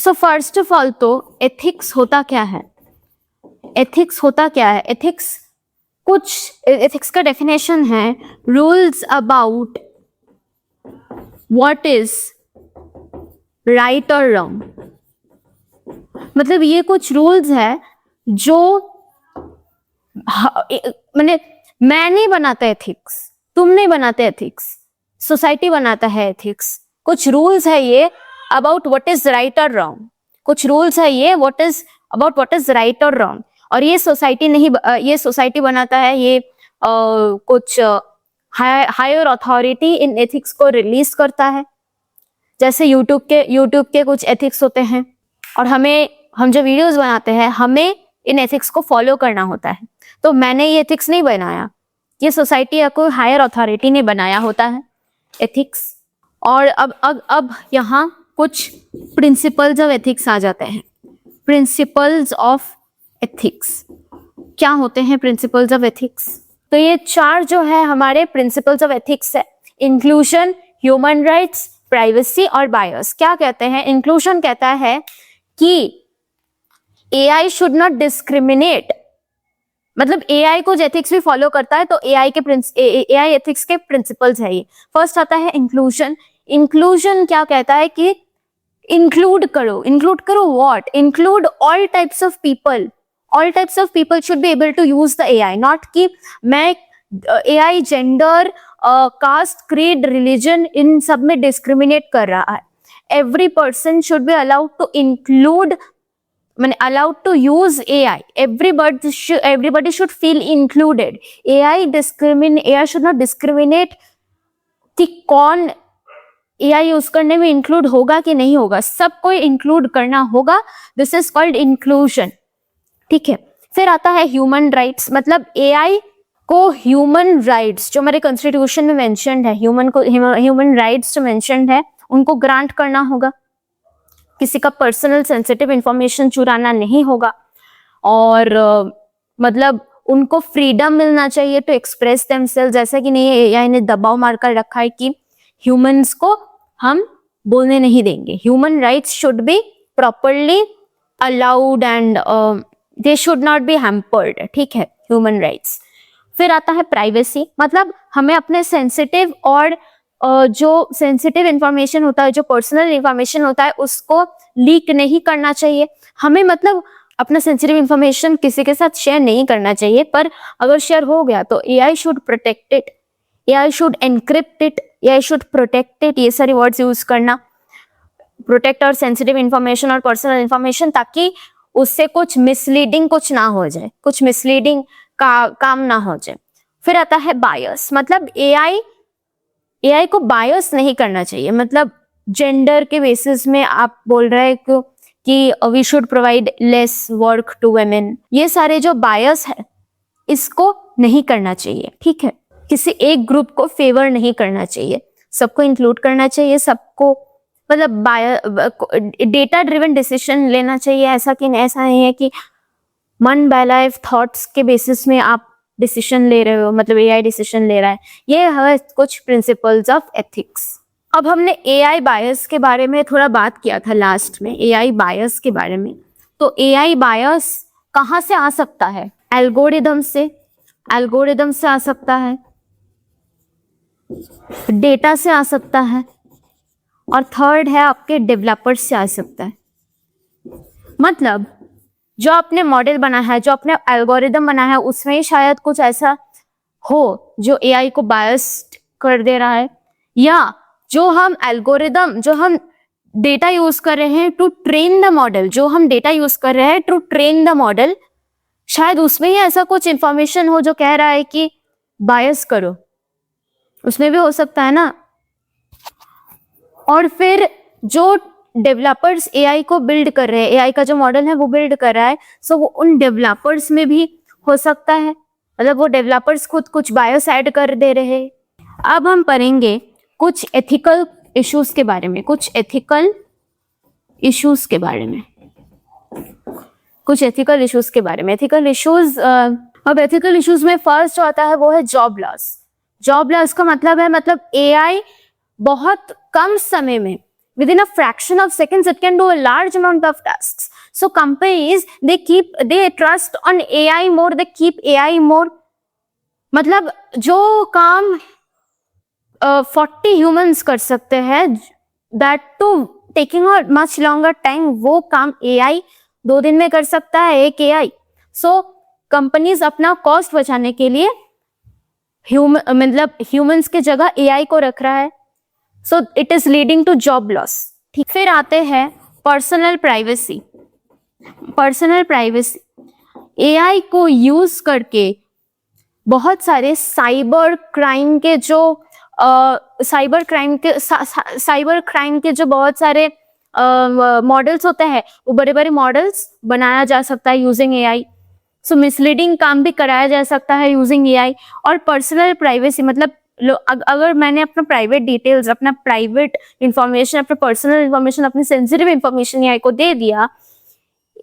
So first of all तो ethics होता क्या है? एथिक्स होता क्या है? एथिक्स का डेफिनेशन है rules about what is right और रॉन्ग। मतलब ये कुछ रूल्स है जो मैंने मैं नहीं बनाता एथिक्स, तुम नहीं बनाते एथिक्स, सोसाइटी बनाता है एथिक्स। कुछ रूल्स है ये अबाउट व्हाट इज राइट और रॉन्ग, कुछ रूल्स है ये व्हाट इज राइट और रॉन्ग, और ये सोसाइटी नहीं, ये सोसाइटी बनाता है, ये कुछ हायर अथॉरिटी इन एथिक्स को रिलीज करता है। जैसे यूट्यूब के कुछ एथिक्स होते हैं, और हम जो वीडियोस बनाते हैं हमें इन एथिक्स को फॉलो करना होता है। तो मैंने ये एथिक्स नहीं बनाया, ये सोसाइटी या कोई हायर अथॉरिटी ने बनाया होता है एथिक्स। और अब यहाँ कुछ प्रिंसिपल्स ऑफ एथिक्स आ जाते हैं। प्रिंसिपल्स ऑफ एथिक्स क्या होते हैं? प्रिंसिपल्स ऑफ एथिक्स, तो ये 4 जो है हमारे प्रिंसिपल्स ऑफ एथिक्स है। इंक्लूजन, ह्यूमन राइट्स, प्राइवेसी और बायस। क्या कहते हैं? इंक्लूजन कहता है कि AI शुड नॉट डिस्क्रिमिनेट, मतलब AI कुछ एथिक्स भी फॉलो करता है, तो AI एथिक्स के प्रिंसिपल्स है ये। फर्स्ट आता है इंक्लूजन। इंक्लूजन क्या कहता है कि इंक्लूड करो what? Include all types of people. All types of people should be able to use the AI, not कि मैं AI gender, caste, creed, religion इन सब में डिस्क्रिमिनेट कर रहा है। Every person should be allowed to include, allowed to use AI. Everybody should feel included. AI should not discriminate कि कौन AI यूज करने में इंक्लूड होगा कि नहीं होगा, सबको इंक्लूड करना होगा। दिस इज कॉल्ड इंक्लूजन, ठीक है। फिर आता है ह्यूमन राइट्स, मतलब AI को ह्यूमन राइट्स जो हमारे कॉन्स्टिट्यूशन में मेंशन्ड है, ह्यूमन राइट्स जो मेंशन्ड है उनको ग्रांट करना होगा। किसी का पर्सनल सेंसिटिव इंफॉर्मेशन चुराना नहीं होगा, और मतलब उनको फ्रीडम मिलना चाहिए टू एक्सप्रेस देमसेल्व्स। जैसा कि नहीं AI ने दबाव मारकर रखा है कि ह्यूमंस को हम बोलने नहीं देंगे। Human rights should be properly allowed and they should not be hampered, ठीक है, ह्यूमन राइट्स। फिर आता है प्राइवेसी, मतलब हमें अपने सेंसिटिव और जो सेंसिटिव इंफॉर्मेशन होता है, जो पर्सनल इंफॉर्मेशन होता है, उसको लीक नहीं करना चाहिए। हमें मतलब अपना सेंसिटिव इंफॉर्मेशन किसी के साथ शेयर नहीं करना चाहिए, पर अगर शेयर हो गया तो AI should protect it, AI should encrypt it, AI should protect it. ये सारे वर्ड्स यूज करना, प्रोटेक्ट और सेंसिटिव इंफॉर्मेशन और पर्सनल इंफॉर्मेशन, ताकि उससे कुछ मिसलीडिंग कुछ ना हो जाए, कुछ मिसलीडिंग का काम ना हो जाए। फिर आता है बायस, मतलब AI को बायस नहीं करना चाहिए। मतलब जेंडर के बेसिस में आप बोल रहे हैं कि we should provide less work to women, ये सारे जो बायस है इसको नहीं करना चाहिए, ठीक है। किसी एक ग्रुप को फेवर नहीं करना चाहिए, सबको इंक्लूड करना चाहिए, सबको मतलब डेटा ड्रिवन डिसीजन लेना चाहिए। ऐसा नहीं है कि मन बहलाए थॉट्स के बेसिस में आप डिसीजन ले रहे हो, मतलब AI डिसीजन ले रहा है। ये है कुछ प्रिंसिपल्स ऑफ एथिक्स। अब हमने AI बायस के बारे में थोड़ा बात किया था लास्ट में, AI बायस के बारे में। तो AI बायस कहाँ से आ सकता है? एल्गोरिदम से आ सकता है, डेटा से आ सकता है, और थर्ड है आपके डेवलपर्स से आ सकता है। मतलब जो आपने मॉडल बना है, जो आपने एल्गोरिदम बना है, उसमें ही शायद कुछ ऐसा हो जो AI को बायस्ड कर दे रहा है, या जो हम एल्गोरिदम, जो हम डेटा यूज कर रहे हैं टू ट्रेन द मॉडल, शायद उसमें ही ऐसा कुछ इंफॉर्मेशन हो जो कह रहा है कि बायस करो, उसमें भी हो सकता है ना। और फिर जो डेवलपर्स AI को बिल्ड कर रहे हैं, AI का जो मॉडल है वो बिल्ड कर रहा है, सो वो उन डेवलपर्स में भी हो सकता है, मतलब वो डेवलपर्स खुद कुछ बायस ऐड कर दे रहे हैं। अब हम पढ़ेंगे कुछ एथिकल इश्यूज के बारे में, एथिकल इश्यूज अब एथिकल इश्यूज में फर्स्ट जो आता है वो है जॉब लॉस। जॉब लॉस का मतलब है, मतलब AI बहुत कम समय में within a fraction of seconds it can do a large amount of tasks. So companies they trust on AI more, they keep AI more. मतलब जो काम 40 ह्यूमंस कर सकते हैं, that too taking a much longer time, वो काम AI 2 दिन में कर सकता है, एक AI. सो कंपनीज अपना कॉस्ट बचाने के लिए ह्यूमंस के जगह AI को रख रहा है. So it is leading to job loss. ठीक, फिर आते हैं personal privacy. Personal privacy, AI को यूज करके बहुत सारे साइबर क्राइम के जो बहुत सारे मॉडल्स होते हैं, वो बड़े बड़े मॉडल्स बनाया जा सकता है यूजिंग AI. सो मिसलीडिंग काम भी कराया जा सकता है यूजिंग AI. और पर्सनल प्राइवेसी मतलब अगर मैंने अपना प्राइवेट डिटेल्स, अपना प्राइवेट इंफॉर्मेशन, अपना पर्सनल इंफॉर्मेशन, अपनी सेंसिटिव इंफॉर्मेशन AI को दे दिया,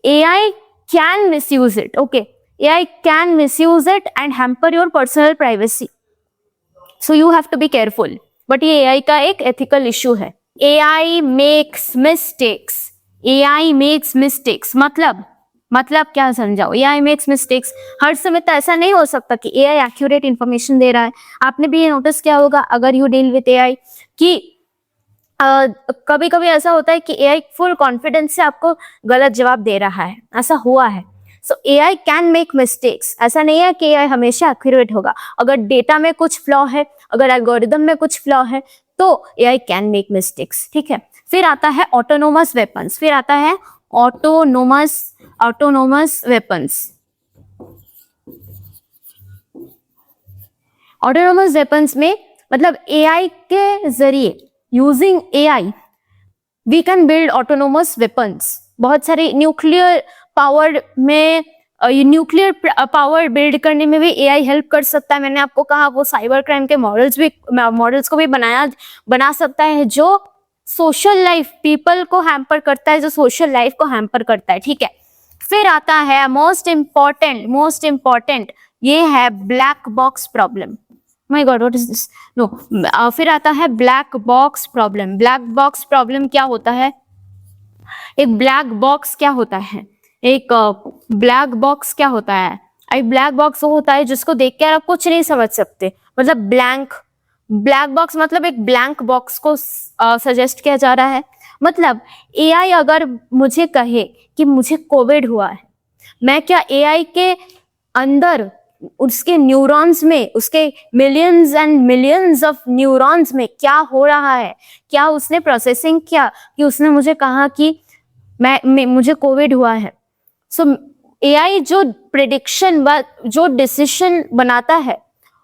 AI can misuse it. Okay, AI can misuse it and hamper your personal privacy. So you have to be careful. But ये AI का एक ethical issue है. AI makes mistakes. AI makes mistakes. मतलब क्या समझाओ? AI makes mistakes. हर समय तो ऐसा नहीं हो सकता कि AI accurate information दे रहा है. आपने भी ये नोटिस किया होगा अगर you deal with AI कि कभी कभी ऐसा होता है कि AI फुल कॉन्फिडेंस से आपको गलत जवाब दे रहा है. ऐसा हुआ है. सो AI कैन मेक मिस्टेक्स. ऐसा नहीं है कि AI हमेशा एक्यूरेट होगा. अगर डेटा में कुछ फ्लॉ है, अगर एल्गोरिदम में कुछ फ्लॉ है, तो AI कैन मेक मिस्टेक्स. ठीक है. फिर आता है autonomous weapons. Autonomous weapons. Autonomous weapons में मतलब AI के जरिए, using AI we can build autonomous weapons. बहुत सारे न्यूक्लियर पावर बिल्ड करने में भी AI हेल्प कर सकता है. मैंने आपको कहा वो साइबर क्राइम के मॉडल्स को भी बना सकता है जो सोशल लाइफ पीपल को हैम्पर करता है, जो सोशल लाइफ को हैम्पर करता है. ठीक है. फिर आता है मोस्ट इम्पॉर्टेंट, ये है black box problem. My god, what is this? No. फिर आता है black box problem. Black box problem क्या होता है? एक ब्लैक बॉक्स क्या होता है? एक ब्लैक बॉक्स क्या होता है? एक ब्लैक बॉक्स वो होता है जिसको देख कर आप कुछ नहीं समझ सकते. मतलब ब्लैक बॉक्स मतलब एक ब्लैंक बॉक्स को सजेस्ट किया जा रहा है. मतलब AI अगर मुझे कहे कि मुझे कोविड हुआ है, मैं क्या AI के अंदर उसके न्यूरॉन्स में, उसके millions and millions of neurons में क्या हो रहा है, क्या उसने प्रोसेसिंग किया कि उसने मुझे कहा कि मुझे कोविड हुआ है? सो AI जो प्रेडिक्शन जो डिसीजन बनाता है,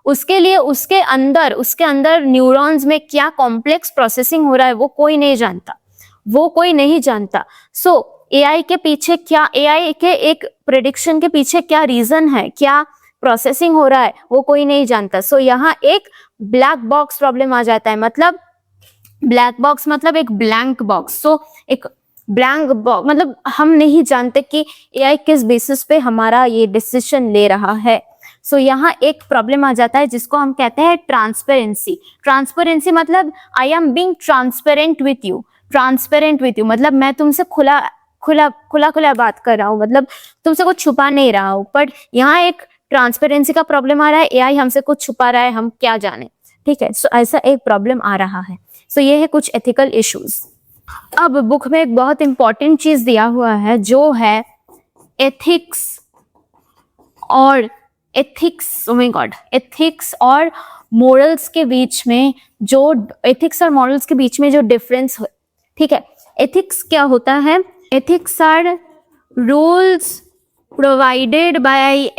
उसके लिए उसके अंदर न्यूरॉन्स में क्या कॉम्प्लेक्स प्रोसेसिंग हो रहा है, वो कोई नहीं जानता. सो AI के पीछे क्या, AI के एक प्रेडिक्शन के पीछे क्या रीजन है, क्या प्रोसेसिंग हो रहा है, वो कोई नहीं जानता. सो यहाँ एक ब्लैक बॉक्स प्रॉब्लम आ जाता है. मतलब ब्लैक बॉक्स मतलब एक ब्लैंक बॉक्स. सो एक ब्लैंक बॉक्स मतलब हम नहीं जानते कि AI किस बेसिस पे हमारा ये डिसीजन ले रहा है. सो यहाँ एक प्रॉब्लम आ जाता है जिसको हम कहते हैं ट्रांसपेरेंसी मतलब I am being transparent with you. मतलब मैं तुमसे खुला बात कर रहा हूँ, मतलब तुमसे कुछ छुपा नहीं रहा हूँ. बट यहाँ एक ट्रांसपेरेंसी का प्रॉब्लम आ रहा है, AI हमसे कुछ छुपा रहा है, हम क्या जाने. ठीक है. सो ऐसा एक प्रॉब्लम आ रहा है. सो ये है कुछ एथिकल इश्यूज. अब बुक में एक बहुत इंपॉर्टेंट चीज दिया हुआ है जो है एथिक्स और मोरल्स के बीच में जो डिफरेंस है. ठीक है. एथिक्स क्या होता है? Ethics are rules provided by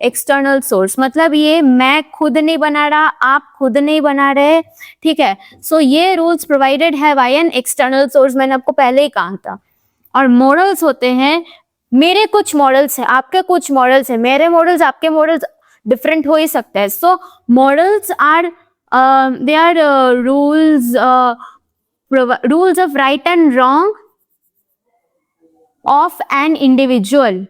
external source. मतलब ये मैं खुद नहीं बना रहा, आप खुद नहीं बना रहे. ठीक है. सो ये रूल्स प्रोवाइडेड है बाय एन एक्सटर्नल सोर्स. मैंने आपको पहले ही कहा था. और मॉरल्स होते हैं, मेरे कुछ मॉरल्स है, आपके कुछ मॉरल्स है, मेरे मॉरल्स आपके मॉरल्स डिफरेंट हो ही सकते हैं. So morals are they are rules of right and wrong of an individual.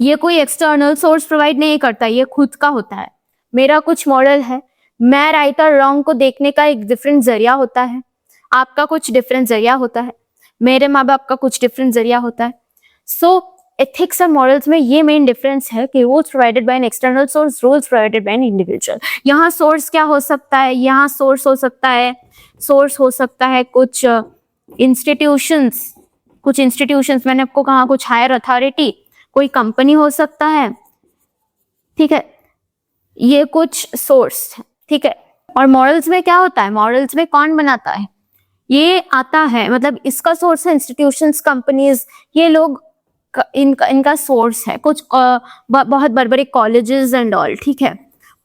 ये कोई एक्सटर्नल सोर्स प्रोवाइड नहीं करता, ये खुद का होता है. मेरा कुछ मॉरल है, मैं राइट और रॉन्ग को देखने का एक डिफरेंट जरिया होता है, आपका कुछ डिफरेंट जरिया होता है, मेरे माँ बाप का कुछ डिफरेंट जरिया होता है. सो एथिक्स और मॉरल्स में ये मेन डिफरेंस है कि rules provided bye an external source, rules provided bye an individual. यहाँ सोर्स क्या हो सकता है, यहाँ सोर्स हो सकता है, सोर्स हो सकता है कुछ इंस्टीट्यूशंस, कुछ इंस्टीट्यूशंस, मैंने आपको कहा कुछ हायर अथॉरिटी, कोई कंपनी हो सकता है, ठीक है, ये कुछ सोर्स है, ठीक है. और मॉरल्स में क्या होता है, मॉरल्स में कौन बनाता है, ये आता है, मतलब इसका सोर्स है इंस्टीट्यूशंस, कंपनीज, ये लोग इनका सोर्स है कुछ बहुत बड़े बड़े कॉलेजेस एंड ऑल, ठीक है.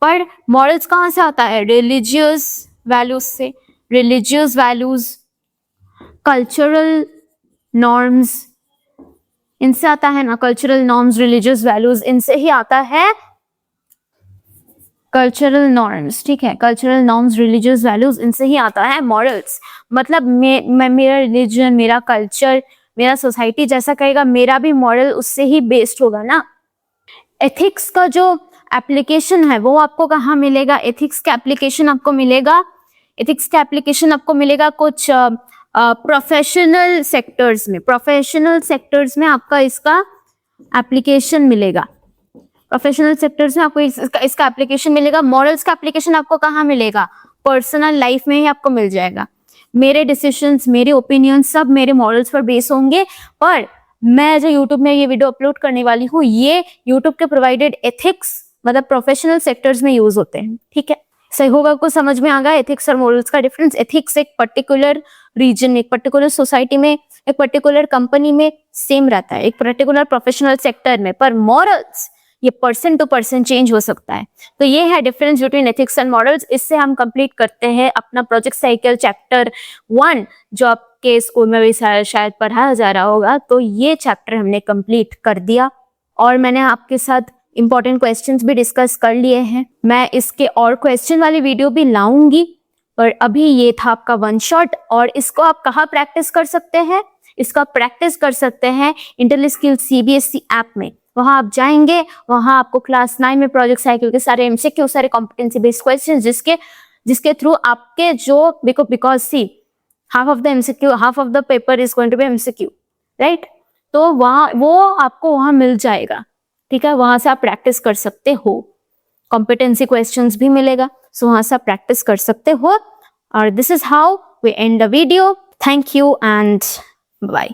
पर मॉरल्स कहाँ से आता है, रिलीजियस वैल्यूज से, रिलीजियस वैल्यूज, कल्चरल नॉर्म्स, इनसे आता है ना, कल्चरल नॉर्म्स, रिलीजियस वैल्यूज, इनसे ही आता है कल्चरल नॉर्म्स, ठीक है, कल्चरल नॉर्म्स, रिलीजियस वैल्यूज, इनसे ही आता है मॉरल्स. मतलब मेरा रिलीजन, मेरा कल्चर, मेरा सोसाइटी जैसा कहेगा, मेरा भी मॉरल उससे ही बेस्ड होगा ना. एथिक्स का जो एप्लीकेशन है वो आपको कहाँ मिलेगा, एथिक्स का एप्लीकेशन आपको मिलेगा, एथिक्स का एप्लीकेशन आपको मिलेगा कुछ प्रोफेशनल सेक्टर्स में, प्रोफेशनल सेक्टर्स में आपका इसका एप्लीकेशन मिलेगा, प्रोफेशनल सेक्टर्स में आपको इसका एप्लीकेशन मिलेगा. मॉरल्स का एप्लीकेशन आपको कहाँ मिलेगा, पर्सनल लाइफ में ही आपको मिल जाएगा. मेरे डिसीजंस, मेरे ओपिनियन सब मेरे मॉरल्स पर बेस होंगे. पर मैं जो यूट्यूब में ये वीडियो अपलोड करने वाली हूँ, ये यूट्यूब के प्रोवाइडेड एथिक्स मतलब प्रोफेशनल सेक्टर्स में यूज होते हैं, ठीक है. सही होगा, आपको समझ में आ गया एथिक्स और मॉरल्स का डिफरेंस. एथिक्स एक पर्टिकुलर रीजन, एक पर्टिकुलर सोसाइटी में, एक पर्टिकुलर कंपनी में सेम रहता है, एक पर्टिकुलर प्रोफेशनल सेक्टर में. पर मॉरल्स ये पर्सन टू पर्सन चेंज हो सकता है. तो ये है difference between ethics and morals. इससे हम कंप्लीट करते हैं अपना प्रोजेक्ट साइकिल चैप्टर 1, जो आपके स्कूल में भी शायद पढ़ाया जा रहा होगा. तो ये चैप्टर हमने कंप्लीट कर दिया और मैंने आपके साथ इंपॉर्टेंट क्वेश्चंस भी डिस्कस कर लिए हैं. मैं इसके और क्वेश्चन वाली वीडियो भी लाऊंगी, पर अभी ये था आपका वन शॉट. और इसको आप कहाँ प्रैक्टिस कर सकते हैं, इसका प्रैक्टिस कर सकते हैं इंटेलिस्किल सीबीएसई ऐप में. वहां आप जाएंगे, वहां आपको क्लास 9 में प्रोजेक्ट साइकिल के सारे एमसीक्यू, सारे कॉम्पिटेंसी बेस्ड क्वेश्चंस, जिसके थ्रू आपके जो because see half of the MCQ, half of the paper is going to be MCQ, right. तो वहां वो आपको वहां मिल जाएगा, ठीक है. वहां से आप प्रैक्टिस कर सकते हो, कॉम्पिटेंसी क्वेश्चंस भी मिलेगा, सो वहां से आप प्रैक्टिस कर सकते हो. और this is how we end the video. Thank you and bye.